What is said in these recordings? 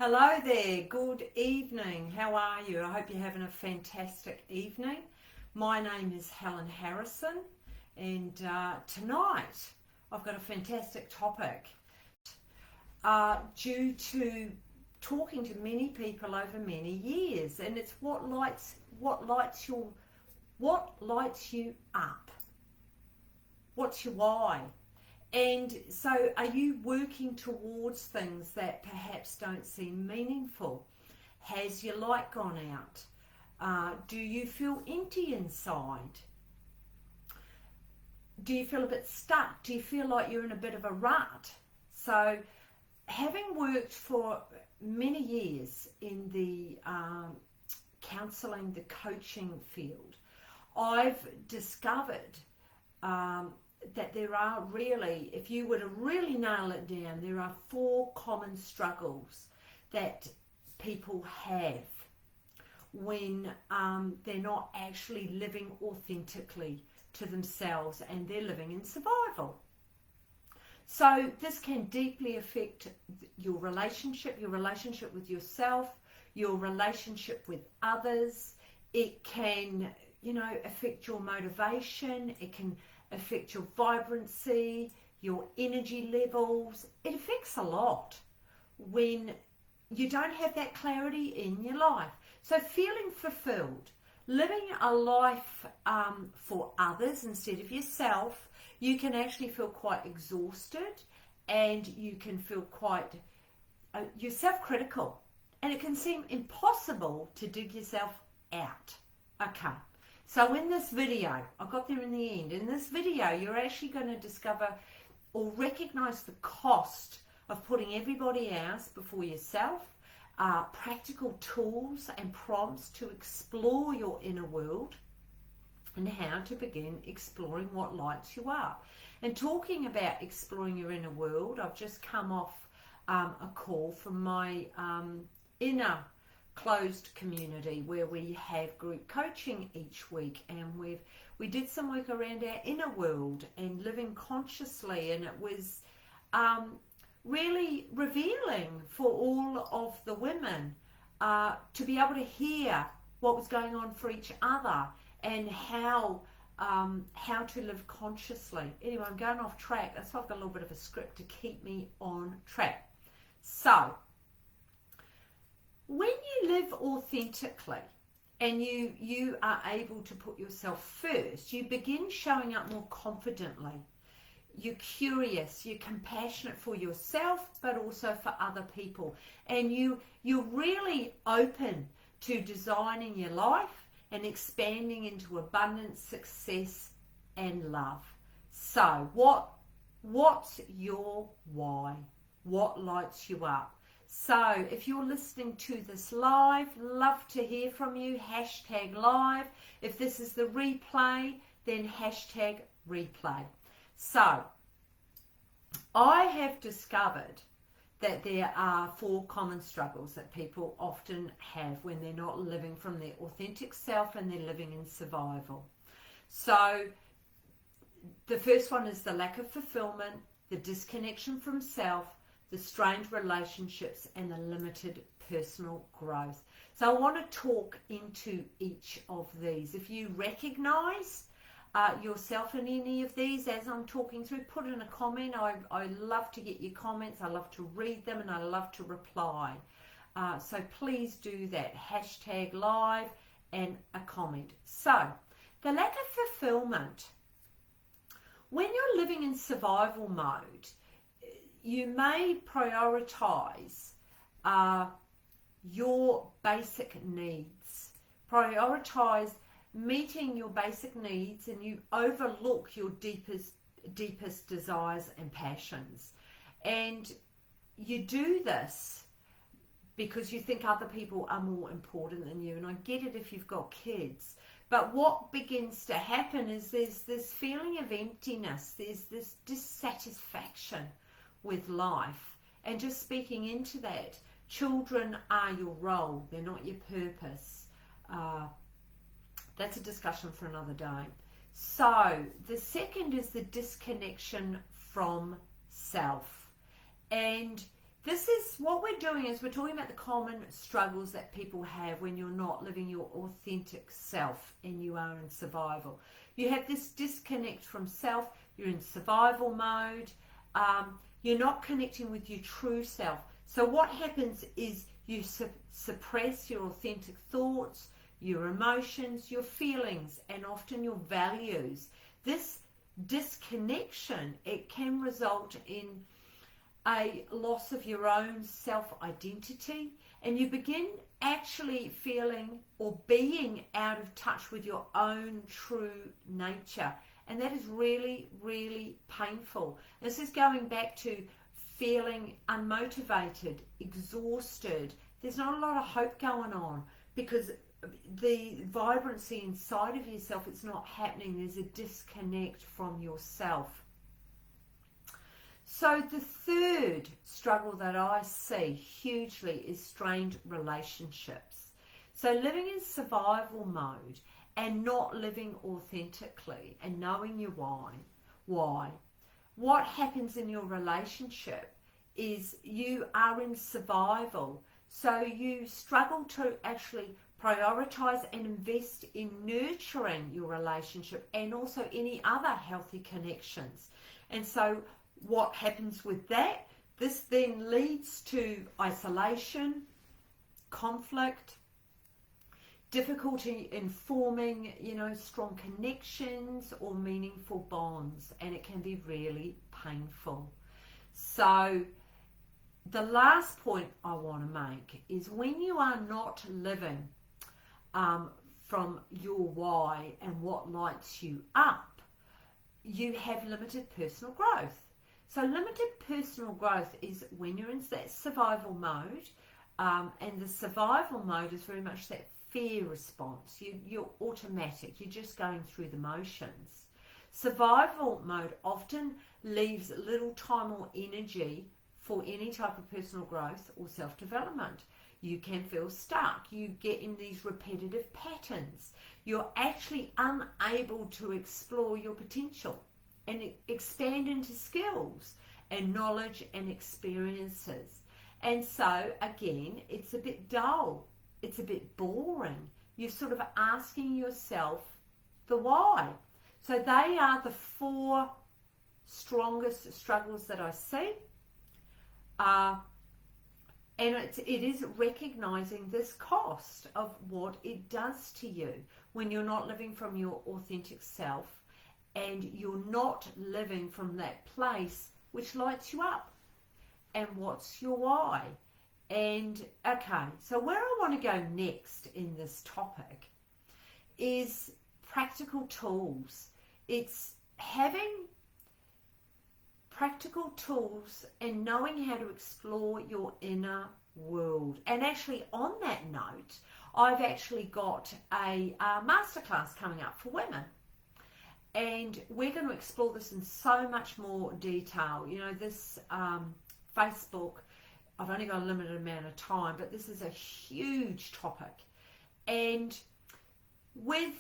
Hello there, good evening. How are you? I hope you're having a fantastic evening. My name is Helen Harrison, and tonight I've got a fantastic topic. Due to talking to many people over many years, and it's what lights you up. What's your why? And so are you working towards things that perhaps don't seem meaningful? Has your light gone out? Do you feel empty inside? Do you feel a bit stuck? Do you feel like you're in a bit of a rut? So having worked for many years in the counselling, the coaching field, I've discovered that there are really, if you were to really nail it down, there are 4 common struggles that people have when they're not actually living authentically to themselves and they're living in survival. So this can deeply affect your relationship with yourself, your relationship with others. It can, affect your motivation. It can affect your vibrancy, your energy levels. It affects a lot when you don't have that clarity in your life. So feeling fulfilled, living a life for others instead of yourself, you can actually feel quite exhausted, and you can feel quite, you're self-critical, and it can seem impossible to dig yourself out. Okay. So in this video, I got there in the end, in this video you're actually going to discover or recognize the cost of putting everybody else before yourself, practical tools and prompts to explore your inner world, and how to begin exploring what lights you up. And talking about exploring your inner world, I've just come off a call from my inner closed community where we have group coaching each week, and we did some work around our inner world and living consciously, and it was really revealing for all of the women to be able to hear what was going on for each other and how to live consciously. Anyway, I'm going off track. That's why I've got a little bit of a script to keep me on track. So when you live authentically and you are able to put yourself first, you begin showing up more confidently. You're curious, you're compassionate for yourself, but also for other people. And you're really open to designing your life and expanding into abundance, success, and love. So what's your why? What lights you up? So if you're listening to this live, love to hear from you, #live. If this is the replay, then #replay. So I have discovered that there are 4 common struggles that people often have when they're not living from their authentic self and they're living in survival. So the first one is the lack of fulfillment, the disconnection from self, the strained relationships, and the limited personal growth. So I want to talk into each of these. If you recognize yourself in any of these as I'm talking through, put in a comment. I love to get your comments. I love to read them, and I love to reply. So please do that. #live and a comment. So the lack of fulfillment. When you're living in survival mode, you may prioritize your basic needs. Prioritize meeting your basic needs, and you overlook your deepest desires and passions. And you do this because you think other people are more important than you. And I get it if you've got kids. But what begins to happen is there's this feeling of emptiness. There's this dissatisfaction with life. And just speaking into that, children are your role. They're not your purpose. That's a discussion for another day. So the second is the disconnection from self. And this is what we're doing, is we're talking about the common struggles that people have when you're not living your authentic self and you are in survival. You have this disconnect from self, you're in survival mode, you're not connecting with your true self. So what happens is you suppress your authentic thoughts, your emotions, your feelings, and often your values. This disconnection, it can result in a loss of your own self-identity, and you begin actually feeling or being out of touch with your own true nature, and that is really, really painful. This is going back to feeling unmotivated, exhausted. There's not a lot of hope going on because the vibrancy inside of yourself, it's not happening. There's a disconnect from yourself. So the third struggle that I see hugely is strained relationships. So living in survival mode and not living authentically and knowing your why. What happens in your relationship is you are in survival. So you struggle to actually prioritize and invest in nurturing your relationship and also any other healthy connections. And so what happens with that? This then leads to isolation, conflict, difficulty in forming, strong connections or meaningful bonds, and it can be really painful. So the last point I want to make is when you are not living from your why and what lights you up, you have limited personal growth. So limited personal growth is when you're in that survival mode, and the survival mode is very much that fear response. You're automatic, you're just going through the motions. Survival mode often leaves little time or energy for any type of personal growth or self-development. You can feel stuck, you get in these repetitive patterns. You're actually unable to explore your potential and expand into skills and knowledge and experiences. And so again, it's a bit dull, it's a bit boring. You're sort of asking yourself the why. So they are the four strongest struggles that I see. And it is recognizing this cost of what it does to you when you're not living from your authentic self and you're not living from that place which lights you up. And what's your why? And okay, so where I want to go next in this topic is practical tools. It's having practical tools and knowing how to explore your inner world. And actually on that note, I've actually got a masterclass coming up for women. And we're going to explore this in so much more detail. This Facebook, I've only got a limited amount of time, but this is a huge topic. And with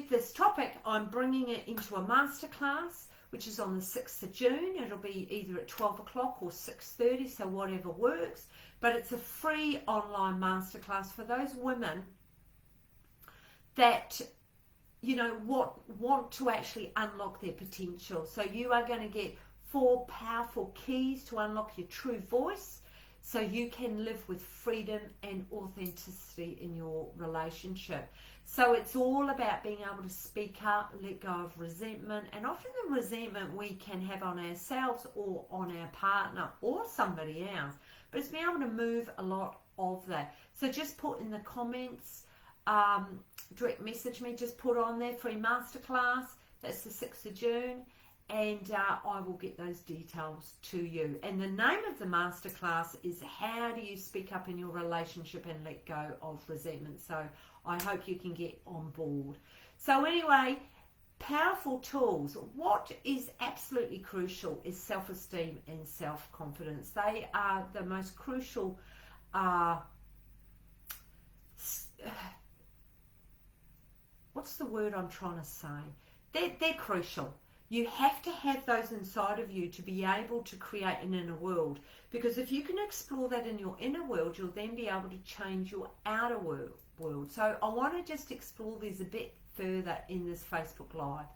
this topic, I'm bringing it into a masterclass, which is on the 6th of June. It'll be either at 12 o'clock or 6:30, so whatever works. But it's a free online masterclass for those women that want to actually unlock their potential. So you are going to get 4 powerful keys to unlock your true voice so you can live with freedom and authenticity in your relationship. So it's all about being able to speak up, let go of resentment, and often the resentment we can have on ourselves or on our partner or somebody else, but it's being able to move a lot of that. So just put in the comments, direct message me, just put on there, free masterclass. That's the 6th of June, and I will get those details to you. And the name of the masterclass is How Do You Speak Up in Your Relationship and Let Go of Resentment? So I hope you can get on board. So anyway, powerful tools. What is absolutely crucial is self-esteem and self-confidence. They are the most crucial what's the word I'm trying to say? They're crucial. You have to have those inside of you to be able to create an inner world. Because if you can explore that in your inner world, you'll then be able to change your outer world. So I want to just explore these a bit further in this Facebook Live.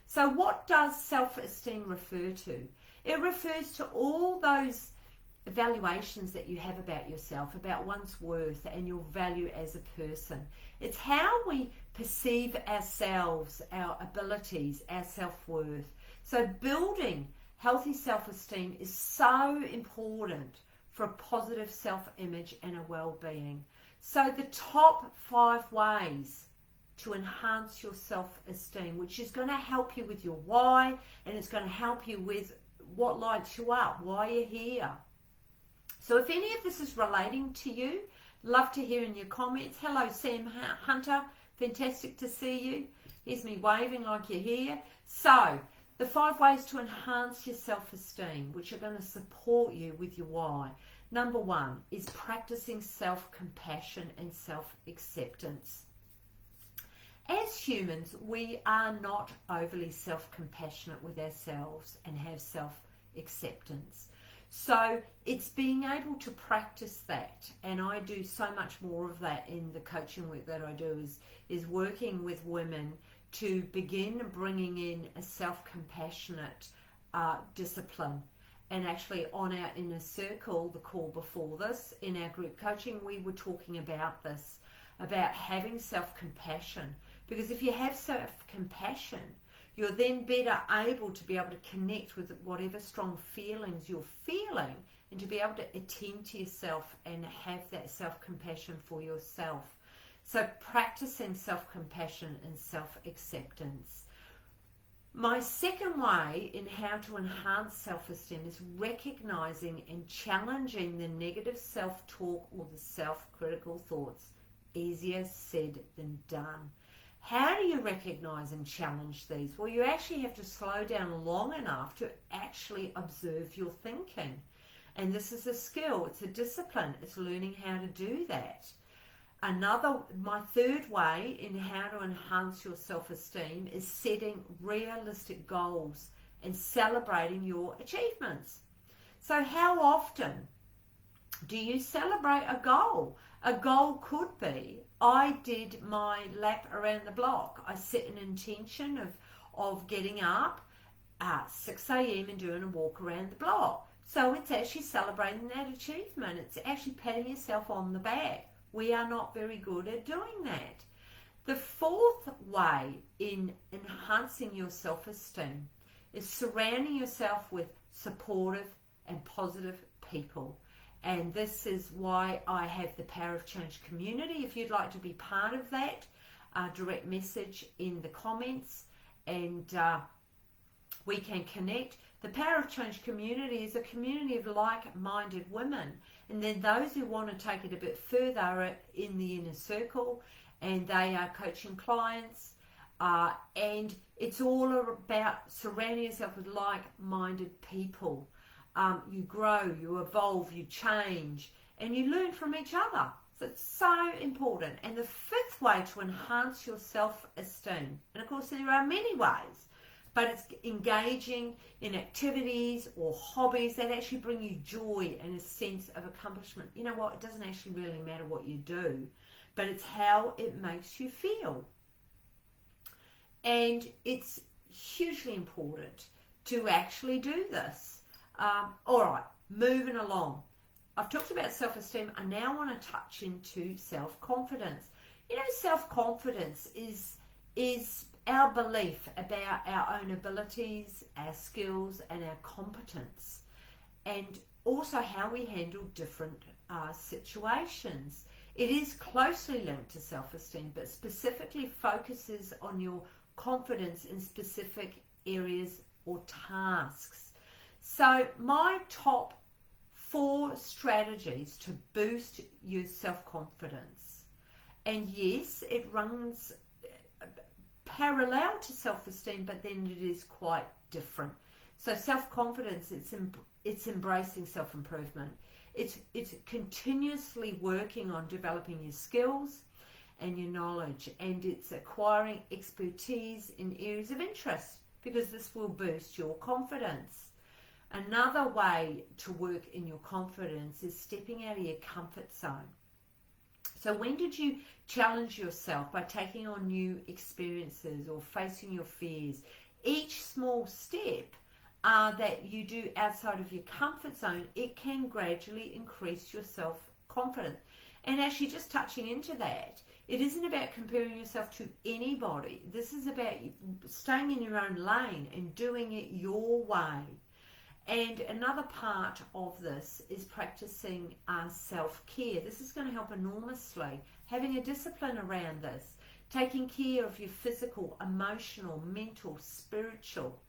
So what does self-esteem refer to? It refers to all those evaluations that you have about yourself, about one's worth and your value as a person. It's how we perceive ourselves, our abilities, our self-worth. So building healthy self-esteem is so important for a positive self-image and a well-being. So the top 5 ways to enhance your self-esteem, which is going to help you with your why, and it's going to help you with what lights you up, why you're here. So if any of this is relating to you, love to hear in your comments. Hello, Sam Hunter. Fantastic to see you. Here's me waving like you're here. So the 5 ways to enhance your self-esteem, which are going to support you with your why. Number 1 is practicing self-compassion and self-acceptance. As humans, we are not overly self-compassionate with ourselves and have self-acceptance. So it's being able to practice that, and I do so much more of that in the coaching work that I do, is working with women to begin bringing in a self-compassionate discipline. And actually on our inner circle, the call before this, in our group coaching, we were talking about this, about having self-compassion. Because if you have self-compassion, you're then better able to be able to connect with whatever strong feelings you're feeling, and to be able to attend to yourself and have that self-compassion for yourself. So practicing self-compassion and self-acceptance. My second way in how to enhance self-esteem is recognizing and challenging the negative self-talk or the self-critical thoughts. Easier said than done. How do you recognize and challenge these? Well, you actually have to slow down long enough to actually observe your thinking. And this is a skill, it's a discipline, it's learning how to do that. My third way in how to enhance your self-esteem is setting realistic goals and celebrating your achievements. So how often do you celebrate a goal? A goal could be, I did my lap around the block. I set an intention of getting up at 6 a.m. and doing a walk around the block. So it's actually celebrating that achievement. It's actually patting yourself on the back. We are not very good at doing that. The fourth way in enhancing your self-esteem is surrounding yourself with supportive and positive people. And this is why I have the Power of Change community. If you'd like to be part of that, direct message in the comments and we can connect. The Power of Change community is a community of like-minded women. And then those who want to take it a bit further are in the inner circle, and they are coaching clients. And it's all about surrounding yourself with like-minded people. You grow, you evolve, you change, and you learn from each other. So it's so important. And the fifth way to enhance your self-esteem, and of course there are many ways, but it's engaging in activities or hobbies that actually bring you joy and a sense of accomplishment. You know what? It doesn't actually really matter what you do, but it's how it makes you feel. And it's hugely important to actually do this. All right, moving along. I've talked about self-esteem. I now want to touch into self-confidence. You know, self-confidence is our belief about our own abilities, our skills, and our competence, and also how we handle different situations. It is closely linked to self-esteem, but specifically focuses on your confidence in specific areas or tasks. So my top 4 strategies to boost your self-confidence, and yes, it runs parallel to self-esteem, but then it is quite different. So self-confidence, it's embracing self-improvement. It's continuously working on developing your skills and your knowledge, and it's acquiring expertise in areas of interest. because this will boost your confidence. Another way to work in your confidence is stepping out of your comfort zone. So when did you challenge yourself by taking on new experiences or facing your fears? Each small step that you do outside of your comfort zone, it can gradually increase your self-confidence. And actually, just touching into that, it isn't about comparing yourself to anybody. This is about staying in your own lane and doing it your way. And another part of this is practicing self-care. This is going to help enormously. Having a discipline around this, taking care of your physical, emotional, mental, spiritual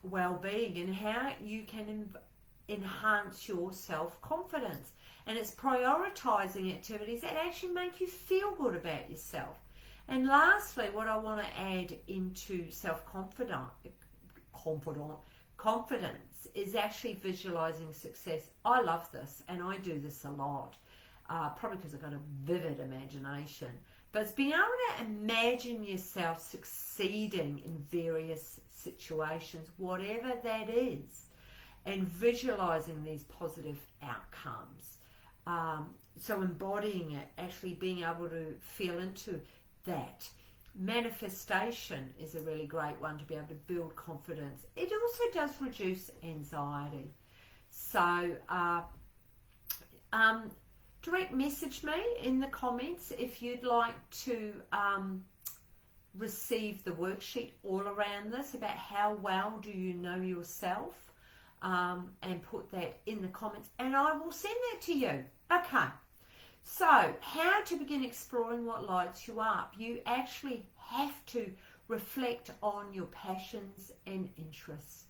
well-being, and how you can enhance your self-confidence. And it's prioritizing activities that actually make you feel good about yourself. And lastly, what I want to add into confidence is actually visualizing success. I love this, and I do this a lot, probably because I've got a vivid imagination. But it's being able to imagine yourself succeeding in various situations, whatever that is, and visualizing these positive outcomes. So embodying it, actually being able to feel into that. Manifestation is a really great one to be able to build confidence. It also does reduce anxiety. So direct message me in the comments if you'd like to receive the worksheet all around this, about how well do you know yourself, and put that in the comments, and I will send that to you. Okay, so how to begin exploring what lights you up? You actually have to reflect on your passions and interests.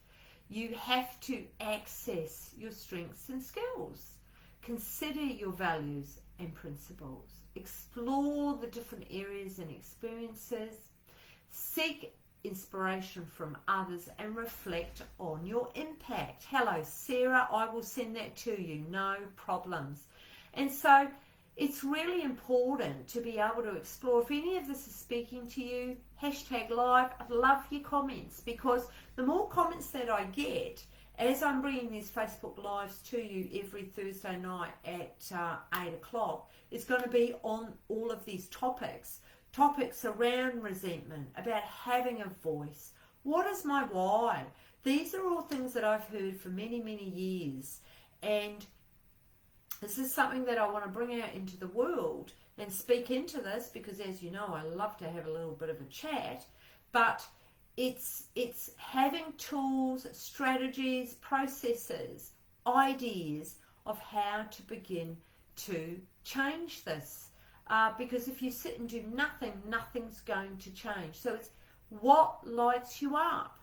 You have to access your strengths and skills. Consider your values and principles. Explore the different areas and experiences. Seek inspiration from others and reflect on your impact. Hello, Sarah. I will send that to you. No problems. And so it's really important to be able to explore. If any of this is speaking to you, #live. I'd love your comments, because the more comments that I get, as I'm bringing these Facebook Lives to you every Thursday night at 8 o'clock, it's going to be on all of these topics around resentment, about having a voice. What is my why? These are all things that I've heard for many, many years. And this is something that I want to bring out into the world and speak into this, because as you know, I love to have a little bit of a chat. But it's having tools, strategies, processes, ideas of how to begin to change this. Because if you sit and do nothing, nothing's going to change. So it's what lights you up.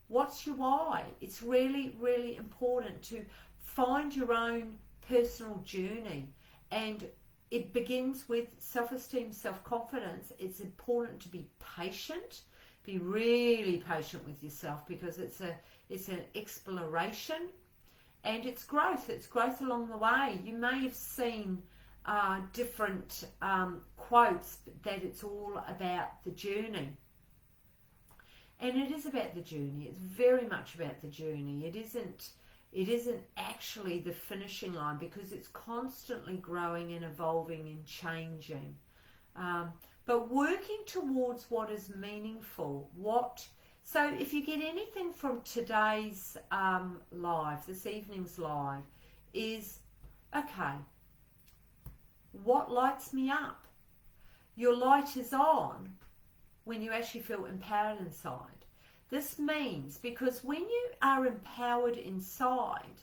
What's your why? It's really, really important to find your own personal journey. And it begins with self-esteem, self-confidence. It's important to be patient. Be really patient with yourself, because it's an exploration, and it's growth. It's growth along the way. You may have seen different quotes that it's all about the journey, and it is about the journey. It's very much about the journey. It isn't actually the finishing line, because it's constantly growing and evolving and changing, but working towards what is meaningful. So if you get anything from today's live, this evening's live, is okay, what lights me up? Your light is on when you actually feel empowered inside. This means, because when you are empowered inside,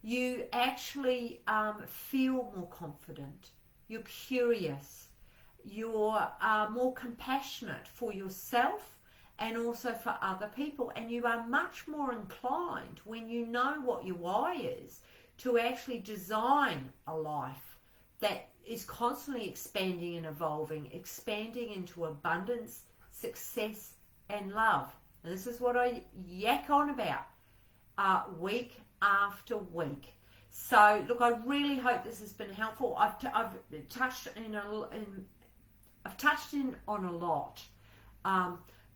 you actually feel more confident, you're curious, you're more compassionate for yourself and also for other people, and you are much more inclined, when you know what your why is, to actually design a life that is constantly expanding and evolving, expanding into abundance, success and love. And this is what I yak on about week after week. So look, I really hope this has been helpful. I've touched in on a lot,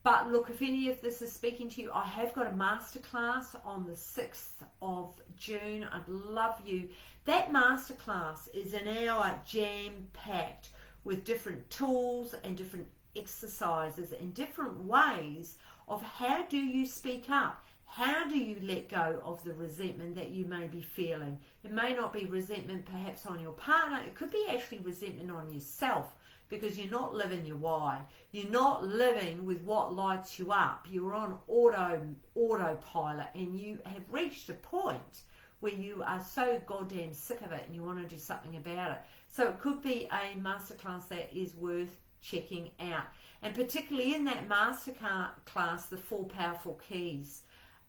But look, if any of this is speaking to you, I have got a masterclass on the 6th of June. I'd love you. That masterclass is an hour jam-packed with different tools and different exercises and different ways of how do you speak up. How do you let go of the resentment that you may be feeling? It may not be resentment perhaps on your partner. It could be actually resentment on yourself, because you're not living your why. You're not living with what lights you up. You're on autopilot, and you have reached a point where you are so goddamn sick of it and you want to do something about it. So it could be a masterclass that is worth checking out. And particularly in that masterclass, the 4 powerful keys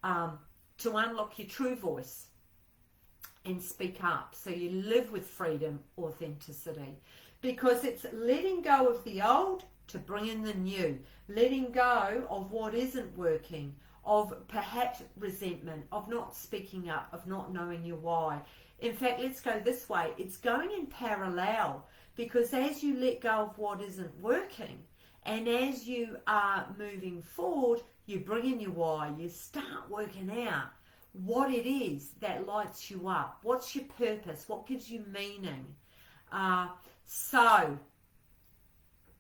to unlock your true voice and speak up so you live with freedom, authenticity. Because it's letting go of the old to bring in the new. Letting go of what isn't working, of perhaps resentment, of not speaking up, of not knowing your why. In fact, let's go this way. It's going in parallel, because as you let go of what isn't working, and as you are moving forward, you bring in your why. You start working out what it is that lights you up. What's your purpose? What gives you meaning? So,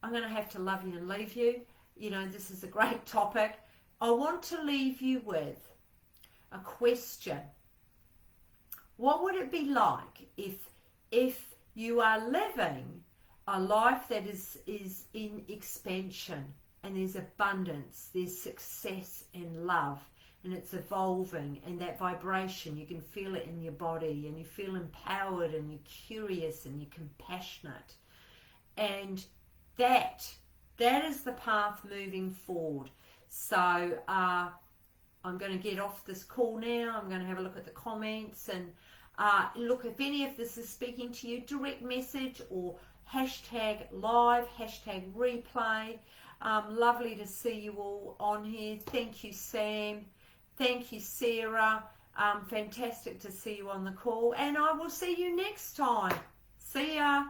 I'm going to have to love you and leave you. You know, this is a great topic. I want to leave you with a question. What would it be like if you are living a life that is in expansion, and there's abundance, there's success and love, and it's evolving, and that vibration, you can feel it in your body, and you feel empowered, and you're curious, and you're compassionate, and that is the path moving forward. So I'm going to get off this call now. I'm going to have a look at the comments, and look, if any of this is speaking to you, direct message or hashtag live, hashtag replay. Lovely to see you all on here. Thank you, Sam. Thank you, Sarah. Fantastic to see you on the call, and I will see you next time. See ya.